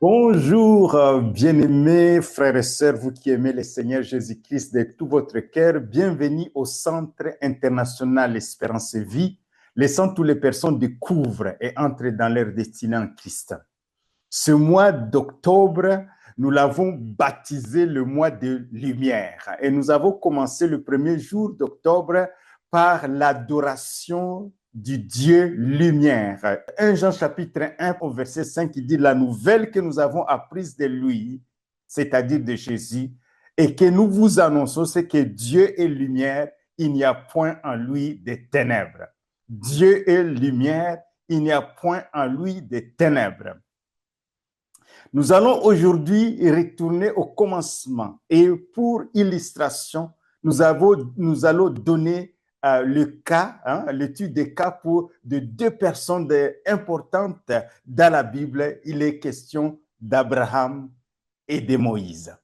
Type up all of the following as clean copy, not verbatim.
Bonjour, bien-aimés frères et sœurs, vous qui aimez le Seigneur Jésus-Christ de tout votre cœur, bienvenue au Centre international Espérance et Vie, laissant toutes les personnes découvrent et entrent dans leur destinée en Christ. Ce mois d'octobre, nous l'avons baptisé le mois de lumière et nous avons commencé le premier jour d'octobre par l'adoration du Dieu lumière. 1 Jean chapitre 1 au verset 5 qui dit la nouvelle que nous avons apprise de lui, c'est-à-dire de Jésus, et que nous vous annonçons, c'est que Dieu est lumière, il n'y a point en lui de ténèbres. Dieu est lumière, il n'y a point en lui de ténèbres. Nous allons aujourd'hui retourner au commencement et pour illustration, nous allons donner le cas, l'étude des cas de deux personnes importantes dans la Bible. Il est question d'Abraham et de Moïse.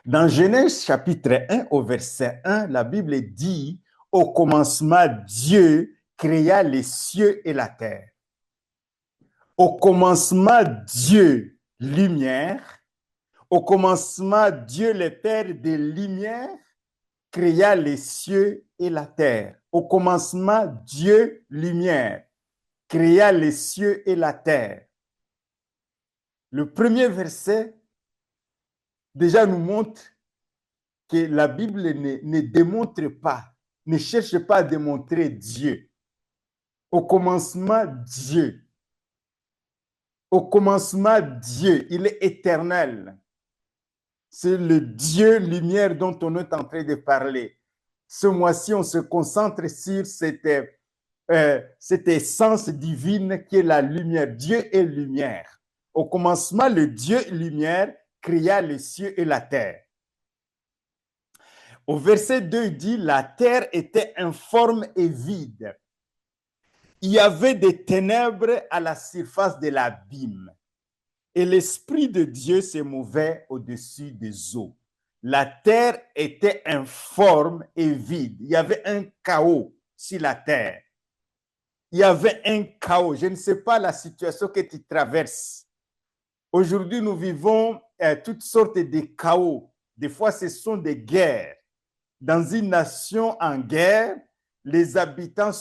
Dans Genèse chapitre 1 au verset 1, la Bible dit, au commencement, Dieu créa les cieux et la terre. Au commencement, Dieu, lumière. Au commencement, Dieu, le Père des lumières, créa les cieux et la terre. Au commencement, Dieu, lumière, créa les cieux et la terre. Le premier verset déjà nous montre que la Bible ne démontre pas, ne cherche pas à démontrer Dieu. Au commencement, Dieu. Au commencement, Dieu, il est éternel. C'est le Dieu lumière dont on est en train de parler. Ce mois-ci, on se concentre sur cette essence divine qui est la lumière. Dieu est lumière. Au commencement, le Dieu lumière créa les cieux et la terre. Au verset 2, il dit, la terre était informe et vide. Il y avait des ténèbres à la surface de l'abîme. Et l'Esprit de Dieu se mouvait au-dessus des eaux. La terre était informe et vide. Il y avait un chaos sur la terre. Il y avait un chaos. Je ne sais pas la situation que tu traverses. Aujourd'hui, nous vivons toutes sortes de chaos. Des fois, ce sont des guerres. Dans une nation en guerre, les habitants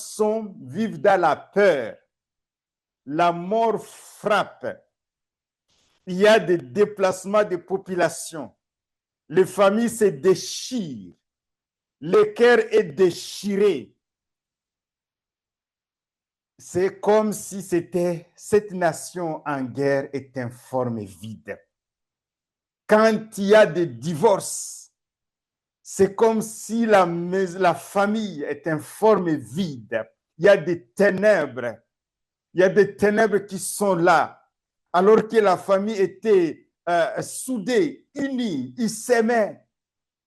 vivent dans la peur. La mort frappe. Il y a des déplacements de population. Les familles se déchirent. Le cœur est déchiré. C'est comme si cette nation en guerre est informe et vide. Quand il y a des divorces, c'est comme si la famille est informe et vide. Il y a des ténèbres. Il y a des ténèbres qui sont là. Alors que la famille était soudée, unie, ils s'aimaient.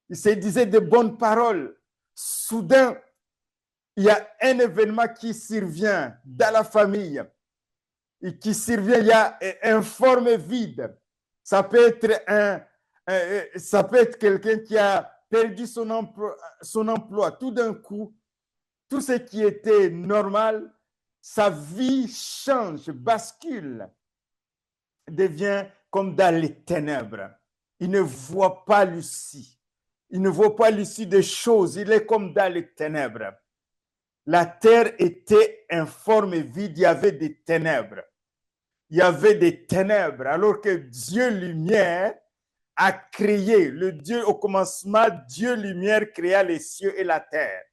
Ils se disaient de bonnes paroles. Soudain, il y a un événement qui survient dans la famille. Et qui survient, il y a un forme vide. Ça peut être quelqu'un qui a perdu son emploi. Tout d'un coup, tout ce qui était normal, sa vie change, bascule, devient comme dans les ténèbres. Il ne voit pas l'issue. Il ne voit pas l'issue des choses. Il est comme dans les ténèbres. La terre était informe et vide. Il y avait des ténèbres. Il y avait des ténèbres. Alors que Dieu lumière a créé, le Dieu au commencement, Dieu lumière créa les cieux et la terre.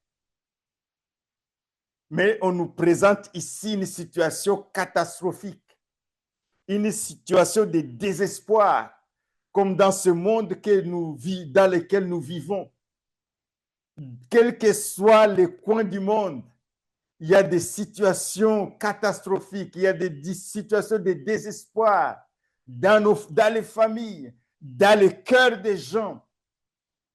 Mais on nous présente ici une situation catastrophique, une situation de désespoir, comme dans ce monde dans lequel nous vivons. Quel que soit le coin du monde, il y a des situations catastrophiques, il y a des situations de désespoir dans les familles, dans le cœur des gens,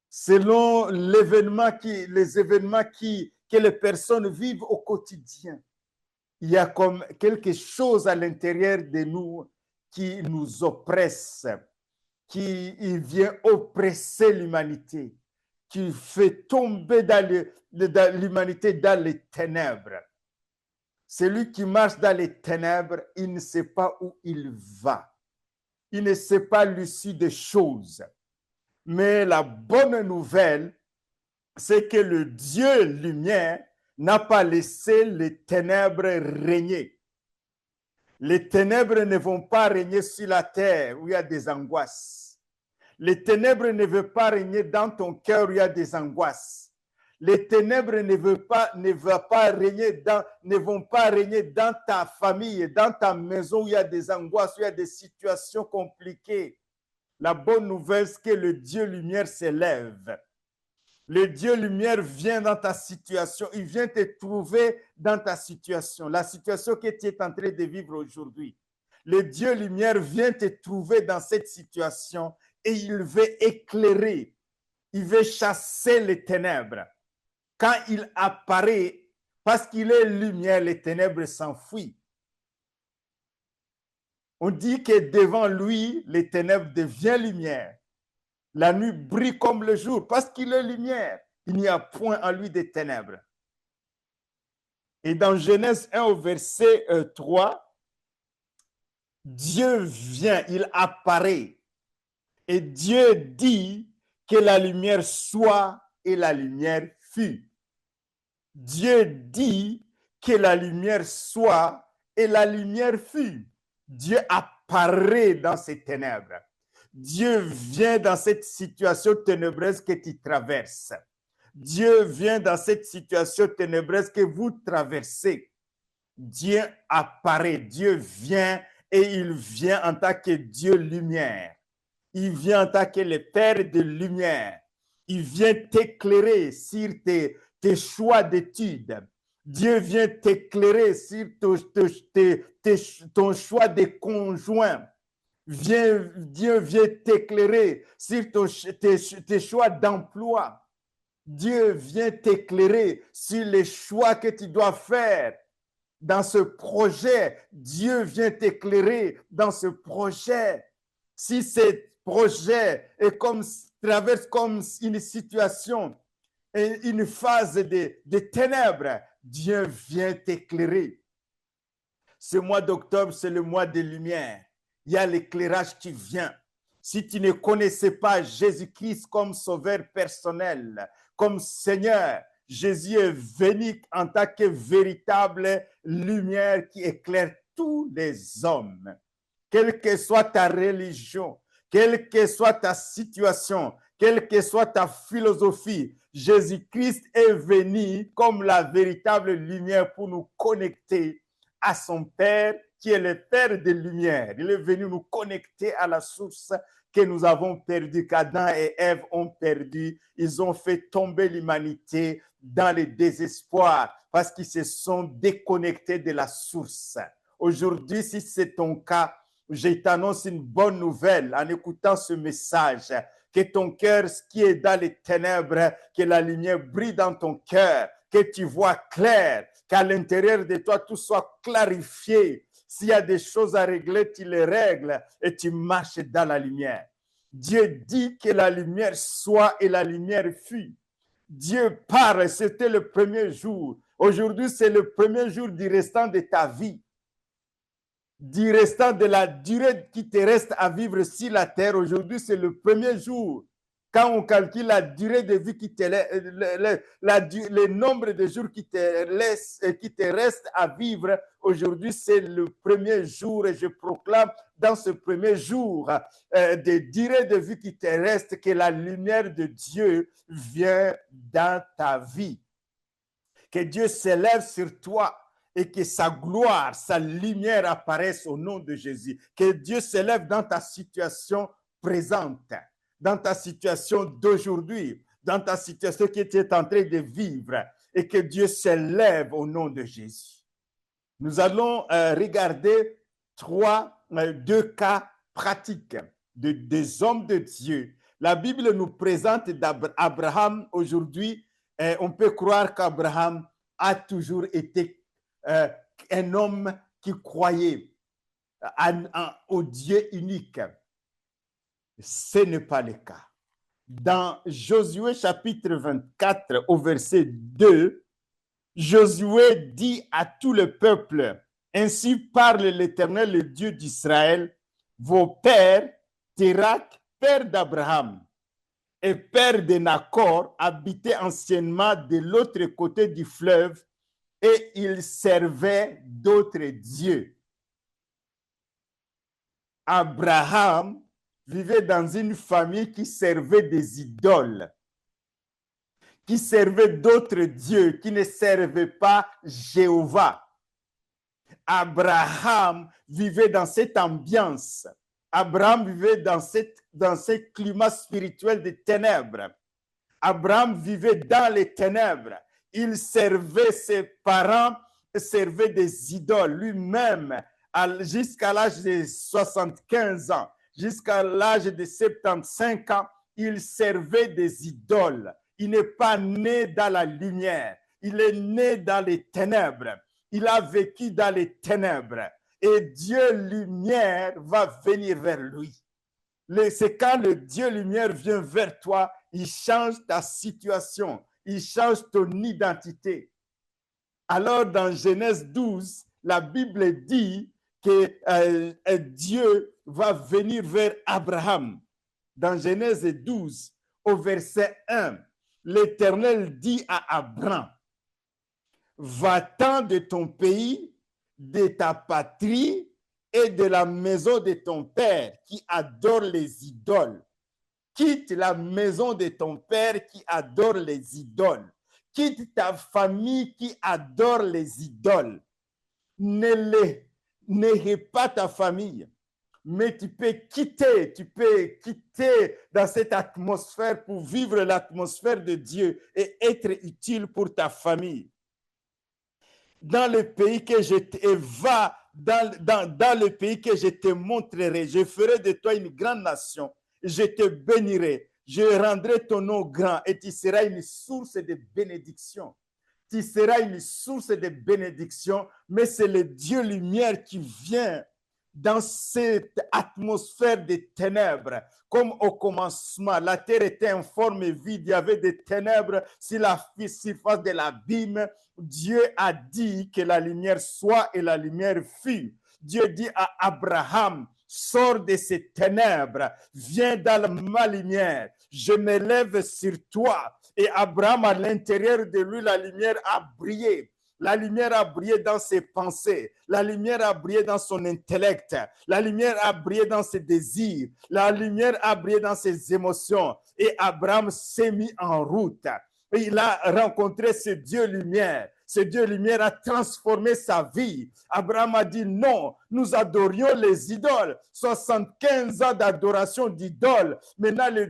selon les événements que les personnes vivent au quotidien. Il y a comme quelque chose à l'intérieur de nous qui nous oppresse, qui vient oppresser l'humanité, qui fait tomber l'humanité dans les ténèbres. Celui qui marche dans les ténèbres, il ne sait pas où il va. Il ne sait pas l'issue des choses. Mais la bonne nouvelle, c'est que le Dieu lumière n'a pas laissé les ténèbres régner. Les ténèbres ne vont pas régner sur la terre où il y a des angoisses. Les ténèbres ne vont pas régner dans ton cœur où il y a des angoisses. Les ténèbres ne vont pas régner dans ta famille, dans ta maison où il y a des angoisses, où il y a des situations compliquées. La bonne nouvelle, c'est que le Dieu lumière s'élève. Le Dieu lumière vient dans ta situation. Il vient te trouver dans ta situation, la situation que tu es en train de vivre aujourd'hui. Le Dieu lumière vient te trouver dans cette situation et il veut éclairer. Il veut chasser les ténèbres. Quand il apparaît, parce qu'il est lumière, les ténèbres s'enfuient. On dit que devant lui, les ténèbres deviennent lumière. La nuit brille comme le jour parce qu'il est lumière. Il n'y a point en lui de ténèbres. Et dans Genèse 1 au verset 3, Dieu vient, il apparaît. Et Dieu dit que la lumière soit et la lumière fut. Dieu dit que la lumière soit et la lumière fut. Dieu apparaît dans ces ténèbres. Dieu vient dans cette situation ténébreuse que tu traverses. Dieu vient dans cette situation ténébreuse que vous traversez. Dieu apparaît, Dieu vient et il vient en tant que Dieu lumière. Il vient en tant que le Père de lumière. Il vient t'éclairer sur tes choix d'études. Dieu vient t'éclairer sur ton choix de conjoint. Dieu vient t'éclairer sur tes choix d'emploi. Dieu vient t'éclairer sur les choix que tu dois faire dans ce projet. Dieu vient t'éclairer dans ce projet. Si ce projet traverse comme une situation, une phase de ténèbres, Dieu vient t'éclairer. Ce mois d'octobre, c'est le mois des lumières. Il y a l'éclairage qui vient. Si tu ne connaissais pas Jésus-Christ comme sauveur personnel, comme Seigneur, Jésus est venu en tant que véritable lumière qui éclaire tous les hommes. Quelle que soit ta religion, quelle que soit ta situation, quelle que soit ta philosophie, Jésus-Christ est venu comme la véritable lumière pour nous connecter à son Père qui est le Père des Lumières. Il est venu nous connecter à la source que nous avons perdue, qu'Adam et Ève ont perdu. Ils ont fait tomber l'humanité dans le désespoir parce qu'ils se sont déconnectés de la source. Aujourd'hui, si c'est ton cas, je t'annonce une bonne nouvelle en écoutant ce message, que ton cœur qui est dans les ténèbres, que la lumière brille dans ton cœur, que tu vois clair, qu'à l'intérieur de toi, tout soit clarifié. S'il y a des choses à régler, tu les règles et tu marches dans la lumière. Dieu dit que la lumière soit et la lumière fut. Dieu parle, c'était le premier jour. Aujourd'hui, c'est le premier jour du restant de ta vie. Du restant de la durée qui te reste à vivre sur la terre. Aujourd'hui, c'est le premier jour. Quand on calcule la durée de vie qui te le nombre de jours qui te reste à vivre, aujourd'hui, c'est le premier jour et je proclame dans ce premier jour de durée de vie qui te reste que la lumière de Dieu vient dans ta vie. Que Dieu s'élève sur toi et que sa gloire, sa lumière apparaisse au nom de Jésus. Que Dieu s'élève dans ta situation présente, dans ta situation d'aujourd'hui, dans ta situation que tu es en train de vivre et que Dieu s'élève au nom de Jésus. Nous allons regarder deux cas pratiques des hommes de Dieu. La Bible nous présente d'Abraham aujourd'hui. On peut croire qu'Abraham a toujours été un homme qui croyait au Dieu unique. Ce n'est pas le cas. Dans Josué chapitre 24 au verset 2, Josué dit à tout le peuple, ainsi parle l'Éternel, le Dieu d'Israël, vos pères, Térak, père d'Abraham, et père de Nacor, habitaient anciennement de l'autre côté du fleuve et ils servaient d'autres dieux. Abraham vivait dans une famille qui servait des idoles, qui servait d'autres dieux, qui ne servaient pas Jéhovah. Abraham vivait dans cette ambiance. Abraham vivait dans ce climat spirituel des ténèbres. Abraham vivait dans les ténèbres. Il servait ses parents, servait des idoles. Lui-même, jusqu'à l'âge de 75 ans, jusqu'à l'âge de 75 ans, il servait des idoles. Il n'est pas né dans la lumière. Il est né dans les ténèbres. Il a vécu dans les ténèbres. Et Dieu lumière va venir vers lui. C'est quand le Dieu lumière vient vers toi, il change ta situation, il change ton identité. Alors dans Genèse 12, la Bible dit que Dieu va venir vers Abraham. Dans Genèse 12, au verset 1, l'Éternel dit à Abraham, va-t'en de ton pays, de ta patrie et de la maison de ton père qui adore les idoles. Quitte la maison de ton père qui adore les idoles. Quitte ta famille qui adore les idoles. N'aie pas ta famille, mais tu peux quitter dans cette atmosphère pour vivre l'atmosphère de Dieu et être utile pour ta famille. Dans le pays que je te va dans le pays que je te montrerai, je ferai de toi une grande nation, je te bénirai, je rendrai ton nom grand et tu seras une source de bénédiction. Tu seras une source de bénédiction, mais c'est le Dieu lumière qui vient dans cette atmosphère de ténèbres. Comme au commencement, la terre était informe et vide, il y avait des ténèbres sur la surface de l'abîme. Dieu a dit que la lumière soit et la lumière fut. Dieu dit à Abraham, sors de ces ténèbres, viens dans ma lumière, je me lève sur toi. Et Abraham, à l'intérieur de lui, la lumière a brillé. La lumière a brillé dans ses pensées. La lumière a brillé dans son intellect. La lumière a brillé dans ses désirs. La lumière a brillé dans ses émotions. Et Abraham s'est mis en route. Et il a rencontré ce Dieu lumière. Ce Dieu lumière a transformé sa vie. Abraham a dit non, nous adorions les idoles. 75 ans d'adoration d'idoles. Maintenant, le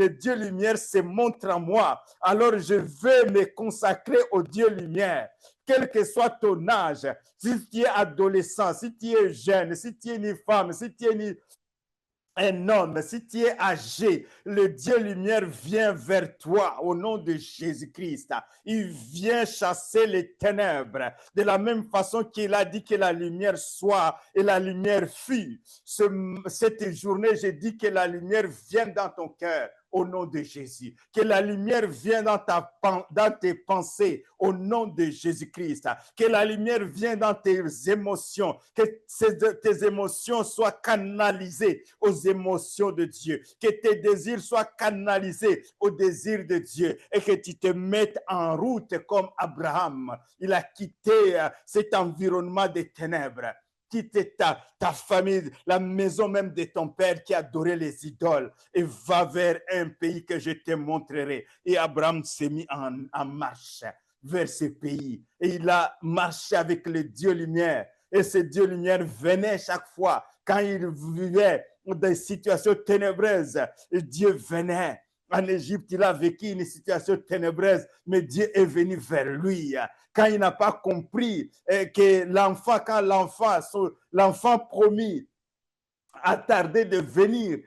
Dieu lumière se montre en moi. Alors, je vais me consacrer au Dieu lumière. Quel que soit ton âge, si tu es adolescent, si tu es jeune, si tu es une femme, si tu es un homme, si tu es âgé, le Dieu lumière vient vers toi au nom de Jésus-Christ. Il vient chasser les ténèbres de la même façon qu'il a dit que la lumière soit et la lumière fut. Cette journée, j'ai dit que la lumière vienne dans ton cœur au nom de Jésus. Que la lumière vienne dans tes pensées au nom de Jésus-Christ. Que la lumière vienne dans tes émotions. Que tes émotions soient canalisées aux émotions de Dieu. Que tes désirs soient canalisés aux désirs de Dieu. Et que tu te mettes en route comme Abraham. Il a quitté cet environnement des ténèbres. Quitte ta famille, la maison même de ton père qui adorait les idoles et va vers un pays que je te montrerai. Et Abraham s'est mis en marche vers ce pays. Et il a marché avec le Dieu lumière. Et ce Dieu lumière venait chaque fois quand il vivait des situations ténébreuses. Et Dieu venait. En Égypte, il a vécu une situation ténébreuse, mais Dieu est venu vers lui. Quand il n'a pas compris que quand l'enfant promis a tardé de venir,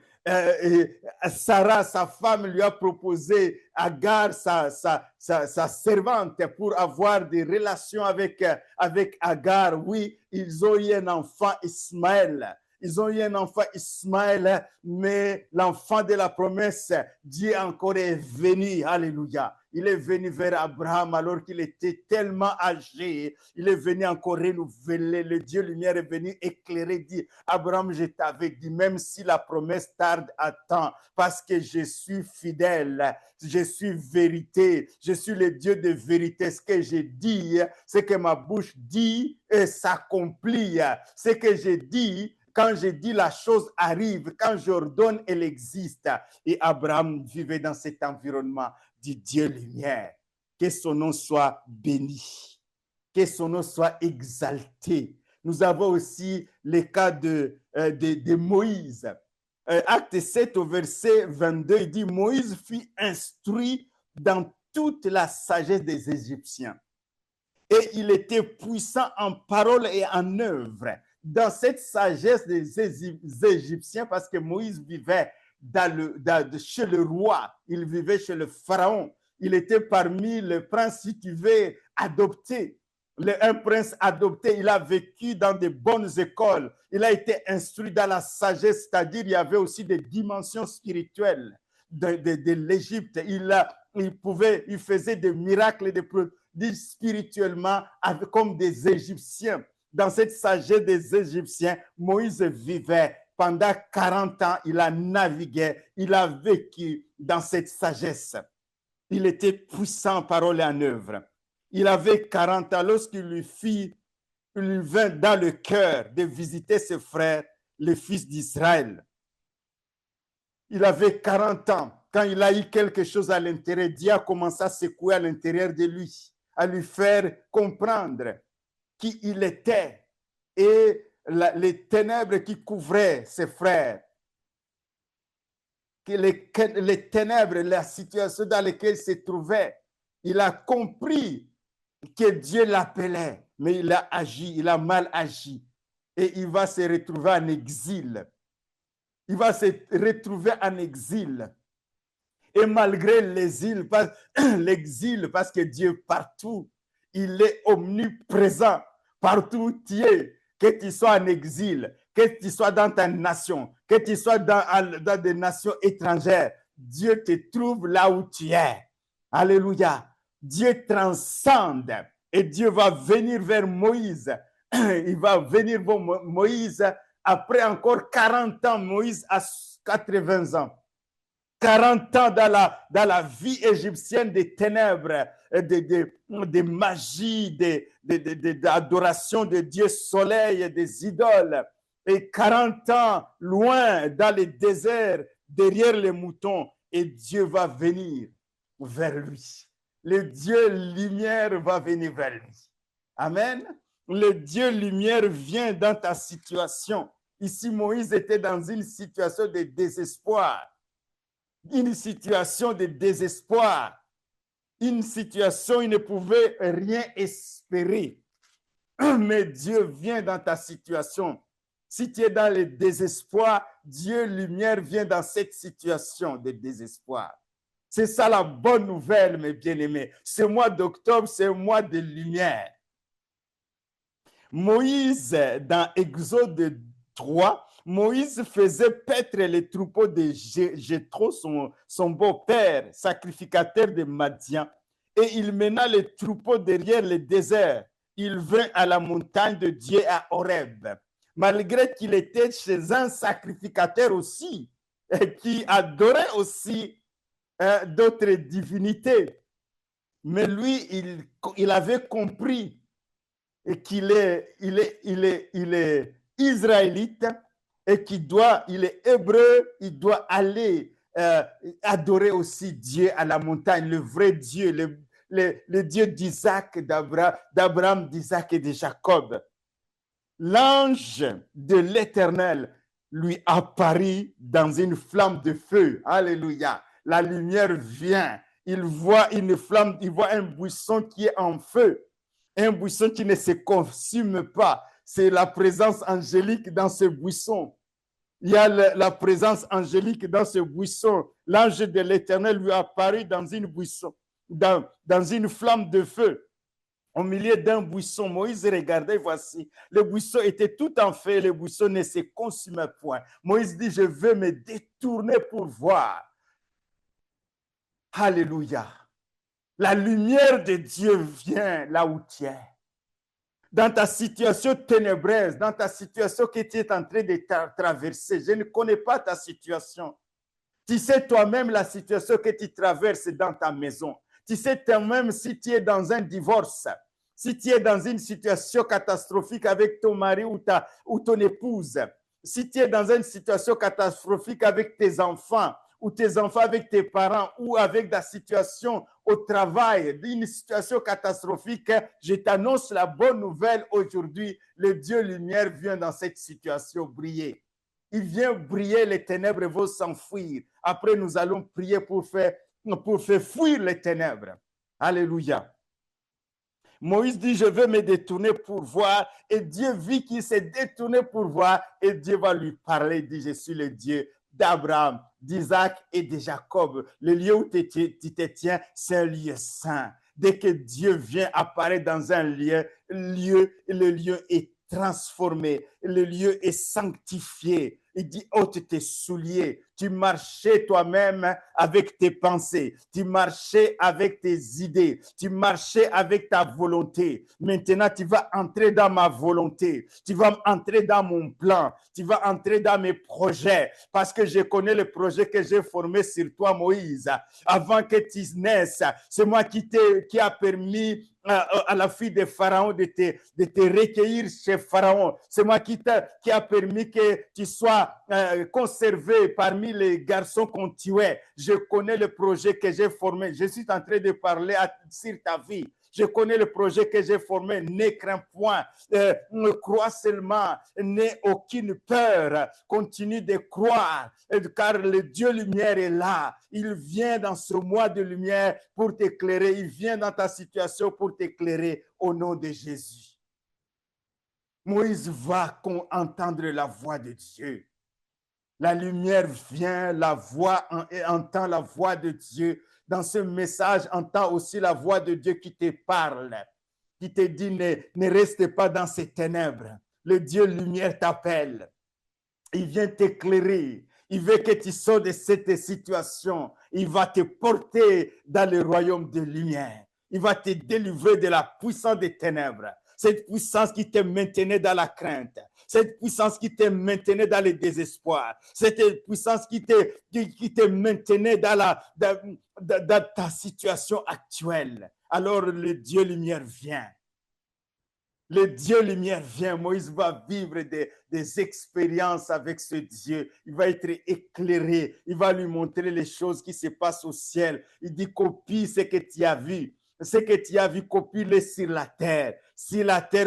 Sarah, sa femme, lui a proposé Agar, sa servante, pour avoir des relations avec Agar. Oui, ils ont eu un enfant, Ismaël. Ils ont eu un enfant, Ismaël, mais l'enfant de la promesse, Dieu encore est venu. Alléluia. Il est venu vers Abraham alors qu'il était tellement âgé. Il est venu encore renouveler. Le Dieu lumière est venu éclairer, dit, Abraham, je t'avais dit, même si la promesse tarde à temps, parce que je suis fidèle, je suis vérité, je suis le Dieu de vérité. Ce que j'ai dit, ce que ma bouche dit, s'accomplit. Ce que j'ai dit, quand je dis la chose arrive, quand j'ordonne, elle existe. Et Abraham vivait dans cet environnement du Dieu lumière. Que son nom soit béni, que son nom soit exalté. Nous avons aussi le cas de Moïse. Acte 7 au verset 22, il dit, Moïse fut instruit dans toute la sagesse des Égyptiens. Et il était puissant en parole et en œuvre. Dans cette sagesse des Égyptiens, parce que Moïse vivait chez le roi, il vivait chez le pharaon. Il était parmi les princes, si tu veux, adoptés. Un prince adopté, il a vécu dans de bonnes écoles. Il a été instruit dans la sagesse, c'est-à-dire il y avait aussi des dimensions spirituelles de l'Égypte. Il faisait des miracles, des prodiges spirituellement comme des Égyptiens. Dans cette sagesse des Égyptiens, Moïse vivait pendant 40 ans, il a navigué, il a vécu dans cette sagesse. Il était puissant en parole et en œuvre. Il avait 40 ans lorsqu'il il vint dans le cœur de visiter ses frères, les fils d'Israël. Il avait 40 ans. Quand il a eu quelque chose à l'intérieur, Dieu a commencé à secouer à l'intérieur de lui, à lui faire comprendre qui il était et les ténèbres qui couvraient ses frères. Les ténèbres, la situation dans laquelle il se trouvait, il a compris que Dieu l'appelait, mais il a agi, il a mal agi. Et il va se retrouver en exil. Il va se retrouver en exil. Et malgré l'exil, parce que Dieu partout, il est omniprésent. Partout où tu es, que tu sois en exil, que tu sois dans ta nation, que tu sois dans des nations étrangères, Dieu te trouve là où tu es. Alléluia. Dieu transcende et Dieu va venir vers Moïse. Il va venir vers Moïse après encore 40 ans. Moïse a 80 ans. 40 ans dans la vie égyptienne des ténèbres, de magie, d'adoration de Dieu soleil, des idoles. Et 40 ans loin dans les déserts, derrière les moutons. Et Dieu va venir vers lui. Le Dieu lumière va venir vers lui. Amen. Le Dieu lumière vient dans ta situation. Ici, Moïse était dans une situation de désespoir. Une situation de désespoir, une situation où il ne pouvait rien espérer. Mais Dieu vient dans ta situation. Si tu es dans le désespoir, Dieu lumière vient dans cette situation de désespoir. C'est ça la bonne nouvelle, mes bien-aimés. Ce mois d'octobre, c'est un mois de lumière. Moïse, dans Exode 3, Moïse faisait paître les troupeaux de Jéthro, son beau-père, sacrificateur de Madian, et il mena les troupeaux derrière le désert. Il vint à la montagne de Dieu à Horeb. Malgré qu'il était chez un sacrificateur aussi, qui adorait aussi d'autres divinités. Mais lui, il avait compris qu'il est israélite et il est hébreu, il doit aller adorer aussi Dieu à la montagne, le vrai Dieu, le Dieu d'Isaac, d'Abraham, d'Isaac et de Jacob. L'ange de l'Éternel lui apparut dans une flamme de feu. Alléluia. La lumière vient. Il voit une flamme, il voit un buisson qui est en feu. Un buisson qui ne se consume pas. C'est la présence angélique dans ce buisson. Il y a la présence angélique dans ce buisson. L'ange de l'Éternel lui apparut dans une buisson, dans une flamme de feu. au milieu d'un buisson. Moïse regardait, voici, le buisson était tout en feu, le buisson ne se consumait point. Moïse dit, je veux me détourner pour voir. Alléluia. La lumière de Dieu vient là où tu es. Dans ta situation ténébreuse, dans ta situation que tu es en train de traverser, je ne connais pas ta situation. Tu sais toi-même la situation que tu traverses dans ta maison. Tu sais toi-même si tu es dans un divorce, si tu es dans une situation catastrophique avec ton mari ou ton épouse, si tu es dans une situation catastrophique avec tes enfants, ou tes enfants avec tes parents, ou avec la situation au travail, d'une situation catastrophique, je t'annonce la bonne nouvelle aujourd'hui. Le Dieu lumière vient dans cette situation briller. Il vient briller, les ténèbres vont s'enfuir. Après, nous allons prier pour faire fuir les ténèbres. Alléluia. Moïse dit, je veux me détourner pour voir. Et Dieu vit qu'il s'est détourné pour voir. Et Dieu va lui parler. Il dit, je suis le Dieu d'Abraham, d'Isaac et de Jacob. Le lieu où tu te tiens, c'est un lieu saint. Dès que Dieu vient apparaître dans un lieu, le lieu est transformé. Le lieu est sanctifié. Il dit, ôte tes souliers. Tu marchais toi-même avec tes pensées. Tu marchais avec tes idées. Tu marchais avec ta volonté. Maintenant, tu vas entrer dans ma volonté. Tu vas entrer dans mon plan. Tu vas entrer dans mes projets. Parce que je connais le projet que j'ai formé sur toi, Moïse. Avant que tu naisses, c'est moi qui a permis à la fille de Pharaon de te recueillir chez Pharaon. C'est moi qui a permis que tu sois conservé parmi les garçons qu'on tuait. Je connais le projet que j'ai formé. Je suis en train de parler sur ta vie. Je connais le projet que j'ai formé. Ne crains point. Crois seulement. N'aie aucune peur. Continue de croire. Car le Dieu lumière est là. Il vient dans ce mois de lumière pour t'éclairer. Il vient dans ta situation pour t'éclairer au nom de Jésus. Moïse va entendre la voix de Dieu. La lumière vient, la voix entend la voix de Dieu. Dans ce message, entend aussi la voix de Dieu qui te parle, qui te dit ne reste pas dans ces ténèbres. Le Dieu lumière t'appelle. Il vient t'éclairer. Il veut que tu sors de cette situation. Il va te porter dans le royaume de lumière. Il va te délivrer de la puissance des ténèbres. Cette puissance qui te maintenait dans la crainte. Cette puissance qui te maintenait dans le désespoir. Cette puissance qui te maintenait dans ta situation actuelle. Alors le Dieu lumière vient. Le Dieu lumière vient. Moïse va vivre des expériences avec ce Dieu. Il va être éclairé. Il va lui montrer les choses qui se passent au ciel. Il dit, copie ce que tu as vu. Ce que tu as vu, copie-le sur la terre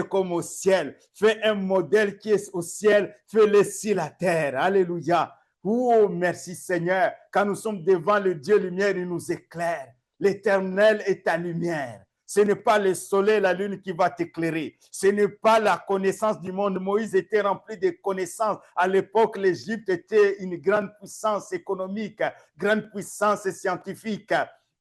comme au ciel. Fais un modèle qui est au ciel, fais-le sur la terre. Alléluia. Oh, merci Seigneur. Quand nous sommes devant le Dieu lumière, il nous éclaire. L'Éternel est ta lumière. Ce n'est pas le soleil et la lune qui va t'éclairer. Ce n'est pas la connaissance du monde. Moïse était rempli de connaissances. À l'époque, l'Égypte était une grande puissance économique, grande puissance scientifique.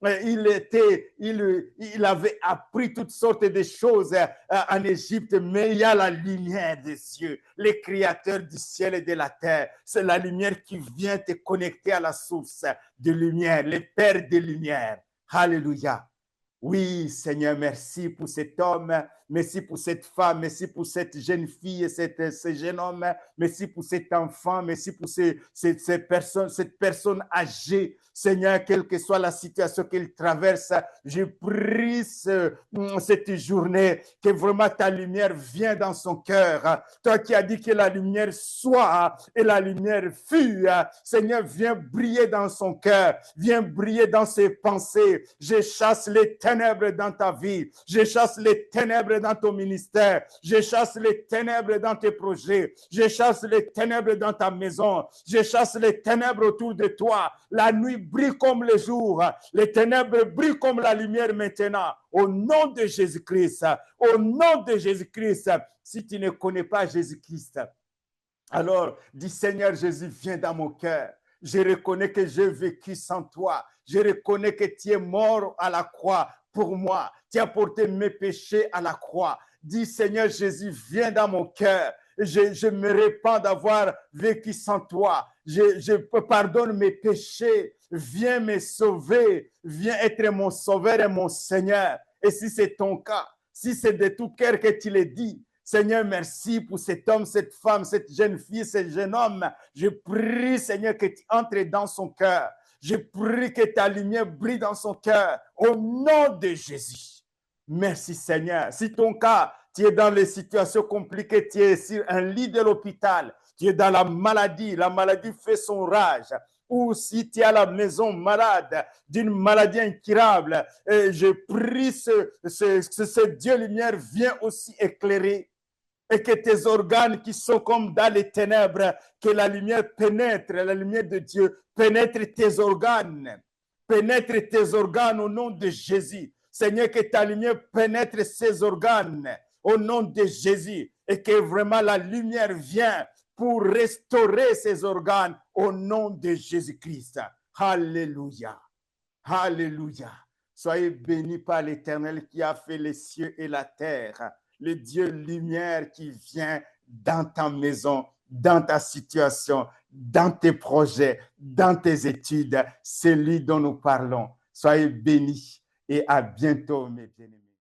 Il avait appris toutes sortes de choses en Égypte, mais il y a la lumière des cieux, le créateur du ciel et de la terre. C'est la lumière qui vient te connecter à la source de lumière, le Père de lumière. Alléluia. Oui, Seigneur, merci pour cet homme, merci pour cette femme, merci pour cette jeune fille et ce jeune homme, merci pour cet enfant, merci pour cette personne âgée. Seigneur, quelle que soit la situation qu'il traverse, je prie cette journée que vraiment ta lumière vienne dans son cœur. Toi qui as dit que la lumière soit et la lumière fut, Seigneur, viens briller dans son cœur, viens briller dans ses pensées. Je chasse les ténèbres dans ta vie, je chasse les ténèbres dans ton ministère, je chasse les ténèbres dans tes projets, je chasse les ténèbres dans ta maison, je chasse les ténèbres autour de toi. La nuit brille comme le jour, les ténèbres brillent comme la lumière maintenant. Au nom de Jésus-Christ, au nom de Jésus-Christ. Si tu ne connais pas Jésus-Christ, alors dis Seigneur Jésus, viens dans mon cœur. Je reconnais que j'ai vécu sans toi. Je reconnais que tu es mort à la croix pour moi. Tu as porté mes péchés à la croix. Dis, Seigneur Jésus, viens dans mon cœur. Je me répands d'avoir vécu sans toi. Je pardonne mes péchés. Viens me sauver. Viens être mon sauveur et mon Seigneur. Et si c'est ton cas, si c'est de tout cœur que tu le dis, Seigneur, merci pour cet homme, cette femme, cette jeune fille, ce jeune homme. Je prie, Seigneur, que tu entres dans son cœur. Je prie que ta lumière brille dans son cœur. Au nom de Jésus. Merci, Seigneur. Si ton cas, tu es dans les situations compliquées, tu es sur un lit de l'hôpital, tu es dans la maladie fait son rage, ou si tu es à la maison malade d'une maladie incurable, je prie ce Dieu lumière vient aussi éclairer et que tes organes qui sont comme dans les ténèbres, que la lumière pénètre, la lumière de Dieu pénètre tes organes au nom de Jésus. Seigneur, que ta lumière pénètre ces organes au nom de Jésus et que vraiment la lumière vient pour restaurer ces organes au nom de Jésus-Christ. Alléluia. Alléluia. Soyez bénis par l'Éternel qui a fait les cieux et la terre, le Dieu lumière qui vient dans ta maison, dans ta situation, dans tes projets, dans tes études. C'est lui dont nous parlons. Soyez bénis et à bientôt, mes bien-aimés.